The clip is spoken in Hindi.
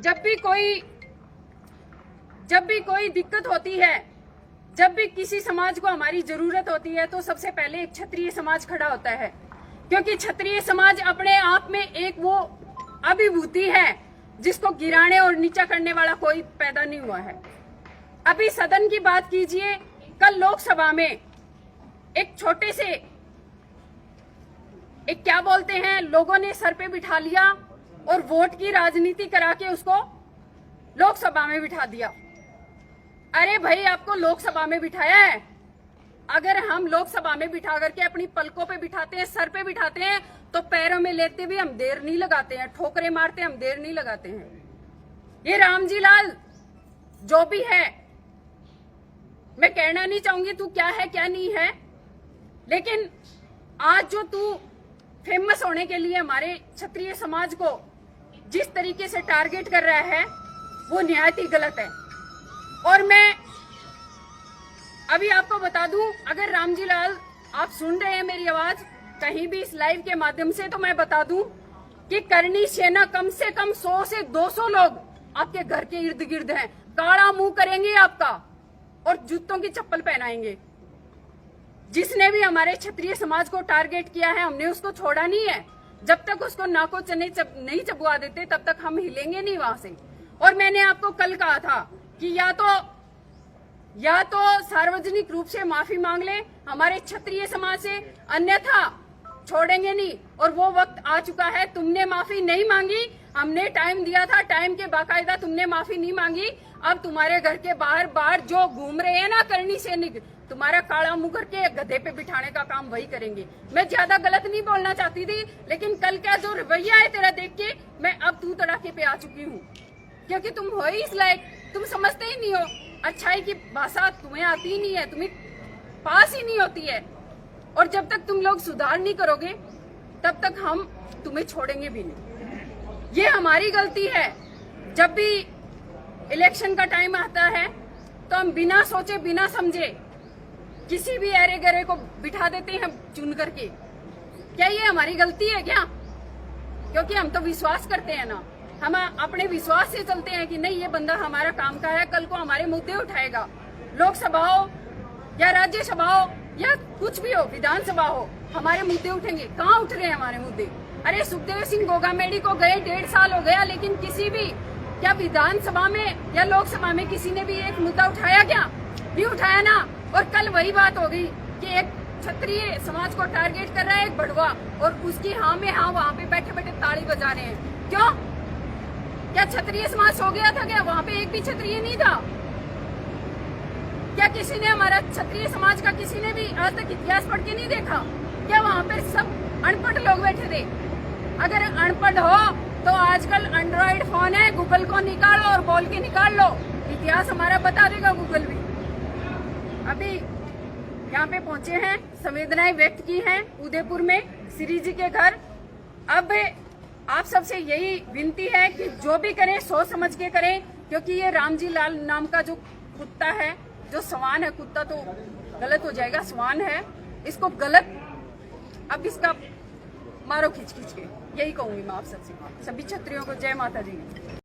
जब भी कोई दिक्कत होती है, जब भी किसी समाज को हमारी जरूरत होती है, तो सबसे पहले एक क्षत्रिय समाज खड़ा होता है, क्योंकि क्षत्रिय समाज अपने आप में एक वो अभिभूति है जिसको गिराने और नीचा करने वाला कोई पैदा नहीं हुआ है। अभी सदन की बात कीजिए, कल लोकसभा में एक छोटे से एक क्या बोलते हैं, लोगों ने सर पे बिठा लिया और वोट की राजनीति करा के उसको लोकसभा में बिठा दिया। अरे भाई, आपको लोकसभा में बिठाया है, अगर हम लोकसभा में बिठा करके अपनी पलकों पे बिठाते हैं, सर पे बिठाते हैं, तो पैरों में लेते भी हम देर नहीं लगाते हैं, ठोकरे मारते हम देर नहीं लगाते हैं। ये रामजी लाल जो भी है, मैं कहना नहीं चाहूंगी तू क्या है क्या नहीं है, लेकिन आज जो तू फेमस होने के लिए हमारे क्षत्रिय समाज को जिस तरीके से टारगेट कर रहा है, वो निहायत ही गलत है। और मैं अभी आपको बता दूं, अगर रामजी लाल आप सुन रहे हैं मेरी आवाज कहीं भी इस लाइव के माध्यम से, तो मैं बता दूं कि करनी सेना कम से कम 100 से 200 लोग आपके घर के इर्द गिर्द हैं, काला मुंह करेंगे आपका और जूतों की चप्पल पहनाएंगे। जिसने भी हमारे क्षत्रिय समाज को टारगेट किया है, हमने उसको छोड़ा नहीं है। जब तक उसको नाको चने नहीं चबवा देते, तब तक हम हिलेंगे नहीं वहां से। और मैंने आपको कल कहा था कि या तो सार्वजनिक रूप से माफी मांग ले हमारे क्षत्रिय समाज से, अन्यथा छोड़ेंगे नहीं। और वो वक्त आ चुका है, तुमने माफी नहीं मांगी, हमने टाइम दिया था, टाइम के बाकायदा तुमने माफी नहीं मांगी। अब तुम्हारे घर के बाहर जो घूम रहे हैं ना करनी सैनिक, तुम्हारा काला मुंह करके गधे पे बिठाने का काम वही करेंगे। मैं ज्यादा गलत नहीं बोलना चाहती थी, लेकिन कल का जो रवैया है तेरा देख के मैं अब तू तड़ाके पे आ चुकी हूँ, क्योंकि तुम हो ही इस लायक, तुम समझते ही नहीं हो। अच्छाई की भाषा तुम्हें आती ही नहीं है, तुम्हें पास ही नहीं होती है। और जब तक तुम लोग सुधार नहीं करोगे, तब तक हम तुम्हें छोड़ेंगे भी नहीं। ये हमारी गलती है। जब भी इलेक्शन का टाइम आता है, तो हम बिना सोचे बिना समझे किसी भी अरे गरे को बिठा देते हैं चुन करके। क्या ये हमारी गलती है क्या? क्योंकि हम तो विश्वास करते हैं ना, हम अपने विश्वास से चलते हैं कि नहीं, ये बंदा हमारा काम का है, कल को हमारे मुद्दे उठाएगा। लोकसभा हो या राज्यसभा हो या कुछ भी हो, विधानसभा हो, हमारे मुद्दे उठेंगे। कहाँ उठ रहे हैं हमारे मुद्दे? अरे सुखदेव सिंह गोगामेडी को गए 1.5 साल हो गया, लेकिन किसी भी क्या विधानसभा में या लोकसभा में किसी ने भी एक मुद्दा उठाया क्या? नहीं उठाया ना। और कल वही बात हो गई कि एक क्षत्रिय समाज को टारगेट कर रहा है एक बड़वा, और उसकी हाँ में हाँ वहाँ पे बैठे बैठे ताली बजा रहे हैं। क्यों? क्या क्षत्रिय समाज सो गया था क्या? वहाँ पे एक भी क्षत्रिय नहीं था क्या? किसी ने हमारा क्षत्रिय समाज का किसी ने भी आज तक इतिहास पढ़ के नहीं देखा क्या? वहाँ पे सब अनपढ़ लोग बैठे थे। अगर अनपढ़ हो तो आजकल एंड्रॉइड फोन है, गूगल को निकालो और बोल के निकाल लो, इतिहास हमारा बता देगा गूगल भी। अभी यहाँ पे पहुंचे हैं, संवेदनाएं व्यक्त की हैं उदयपुर में श्री जी के घर। अब आप सबसे यही विनती है कि जो भी करें सोच समझ के करें, क्योंकि ये रामजी लाल नाम का जो कुत्ता है, जो सवान है, कुत्ता तो गलत हो जाएगा, सवान है, इसको गलत अब इसका मारो खींच खींच के। यही कहूंगी मैं आप सबसे। सभी क्षत्रियों को जय माता दी।